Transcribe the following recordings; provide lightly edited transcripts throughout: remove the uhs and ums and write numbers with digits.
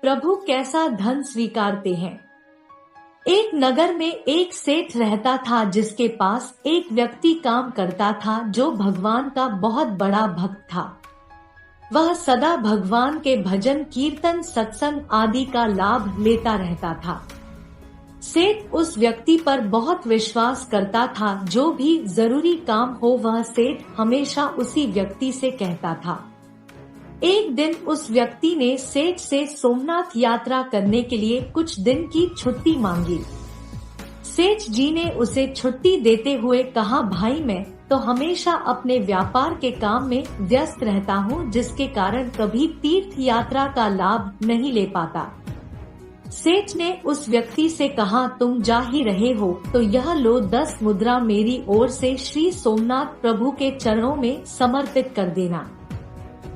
प्रभु कैसा धन स्वीकारते हैं। एक नगर में एक सेठ रहता था जिसके पास एक व्यक्ति काम करता था जो भगवान का बहुत बड़ा भक्त था। वह सदा भगवान के भजन कीर्तन सत्संग आदि का लाभ लेता रहता था। सेठ उस व्यक्ति पर बहुत विश्वास करता था। जो भी जरूरी काम हो वह सेठ हमेशा उसी व्यक्ति से कहता था। एक दिन उस व्यक्ति ने सेठ से सोमनाथ यात्रा करने के लिए कुछ दिन की छुट्टी मांगी। सेठ जी ने उसे छुट्टी देते हुए कहा, भाई मैं तो हमेशा अपने व्यापार के काम में व्यस्त रहता हूँ, जिसके कारण कभी तीर्थ यात्रा का लाभ नहीं ले पाता। सेठ ने उस व्यक्ति से कहा, तुम जा ही रहे हो तो यह लो 10 मुद्रा मेरी ओर से श्री सोमनाथ प्रभु के चरणों में समर्पित कर देना।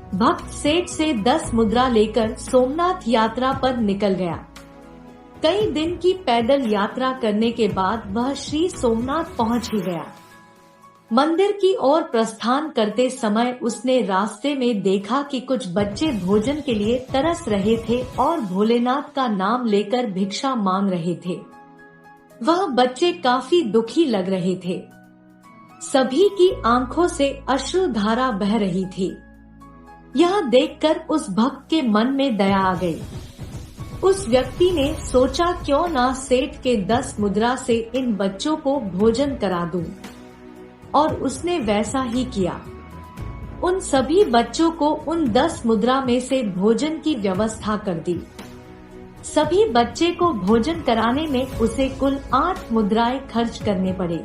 भक्त सेठ से 10 मुद्रा लेकर सोमनाथ यात्रा पर निकल गया। कई दिन की पैदल यात्रा करने के बाद वह श्री सोमनाथ पहुंच ही गया। मंदिर की ओर प्रस्थान करते समय उसने रास्ते में देखा कि कुछ बच्चे भोजन के लिए तरस रहे थे और भोलेनाथ का नाम लेकर भिक्षा मांग रहे थे। वह बच्चे काफी दुखी लग रहे थे। सभी की आंखों से अश्रुधारा बह रही थी। यह देखकर उस भक्त के मन में दया आ गई। उस व्यक्ति ने सोचा, क्यों ना सेठ के 10 मुद्रा से इन बच्चों को भोजन करा दूं। और उसने वैसा ही किया। उन सभी बच्चों को उन 10 मुद्रा में से भोजन की व्यवस्था कर दी। सभी बच्चे को भोजन कराने में उसे कुल 8 मुद्राएं खर्च करने पड़े।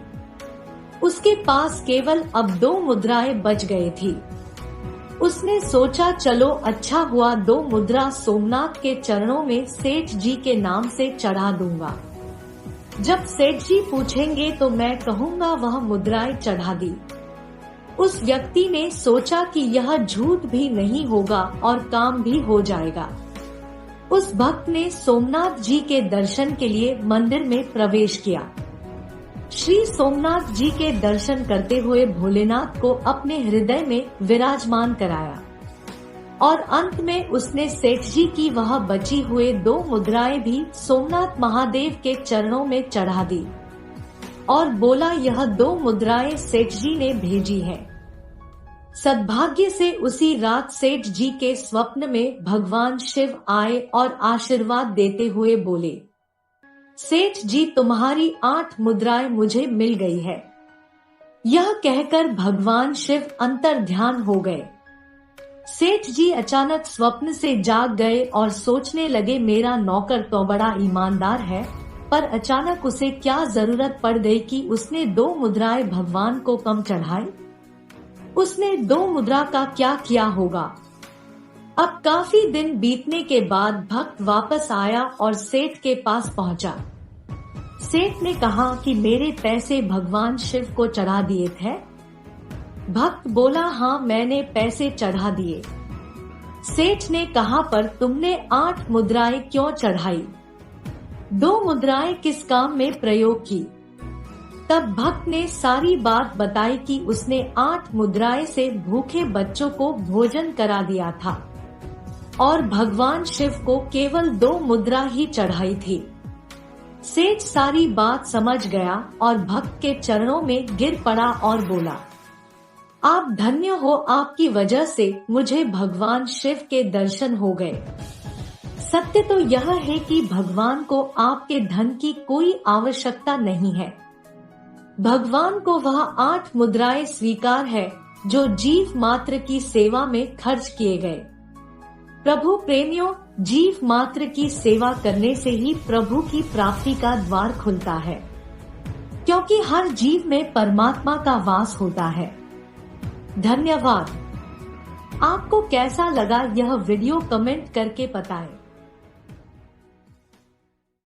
उसके पास केवल अब 2 मुद्राएं बच गए थी। उसने सोचा, चलो अच्छा हुआ 2 मुद्रा सोमनाथ के चरणों में सेठ जी के नाम से चढ़ा दूंगा। जब सेठ जी पूछेंगे तो मैं कहूँगा वह मुद्राएं चढ़ा दी। उस व्यक्ति ने सोचा कि यह झूठ भी नहीं होगा और काम भी हो जाएगा। उस भक्त ने सोमनाथ जी के दर्शन के लिए मंदिर में प्रवेश किया। श्री सोमनाथ जी के दर्शन करते हुए भोलेनाथ को अपने हृदय में विराजमान कराया और अंत में उसने सेठ जी की वह बची हुए 2 मुद्राएं भी सोमनाथ महादेव के चरणों में चढ़ा दी और बोला, यह 2 मुद्राएं सेठ जी ने भेजी है। सद्भाग्य से उसी रात सेठ जी के स्वप्न में भगवान शिव आए और आशीर्वाद देते हुए बोले, सेठ जी तुम्हारी 8 मुद्राएं मुझे मिल गई है। यह कहकर भगवान शिव अंतर्ध्यान हो गए। सेठ जी अचानक स्वप्न से जाग गए और सोचने लगे, मेरा नौकर तो बड़ा ईमानदार है, पर अचानक उसे क्या जरूरत पड़ गई कि उसने 2 मुद्राएं भगवान को कम चढ़ाई। उसने 2 मुद्रा का क्या किया होगा। अब काफी दिन बीतने के बाद भक्त वापस आया और सेठ के पास पहुंचा। सेठ ने कहा कि मेरे पैसे भगवान शिव को चढ़ा दिए थे। भक्त बोला, हाँ मैंने पैसे चढ़ा दिए। सेठ ने कहा, पर तुमने 8 मुद्राएं क्यों चढ़ाई? 2 मुद्राएं किस काम में प्रयोग की? तब भक्त ने सारी बात बताई कि उसने 8 मुद्राएं से भूखे बच्चों को भोजन करा दिया था और भगवान शिव को केवल 2 मुद्रा ही चढ़ाई थी। सेठ सारी बात समझ गया और भक्त के चरणों में गिर पड़ा और बोला, आप धन्य हो, आपकी वजह से मुझे भगवान शिव के दर्शन हो गए। सत्य तो यह है कि भगवान को आपके धन की कोई आवश्यकता नहीं है। भगवान को वह 8 मुद्राएं स्वीकार है जो जीव मात्र की सेवा में खर्च किए गए। प्रभु प्रेमियों, जीव मात्र की सेवा करने से ही प्रभु की प्राप्ति का द्वार खुलता है, क्योंकि हर जीव में परमात्मा का वास होता है। धन्यवाद। आपको कैसा लगा यह वीडियो कमेंट करके बताएं।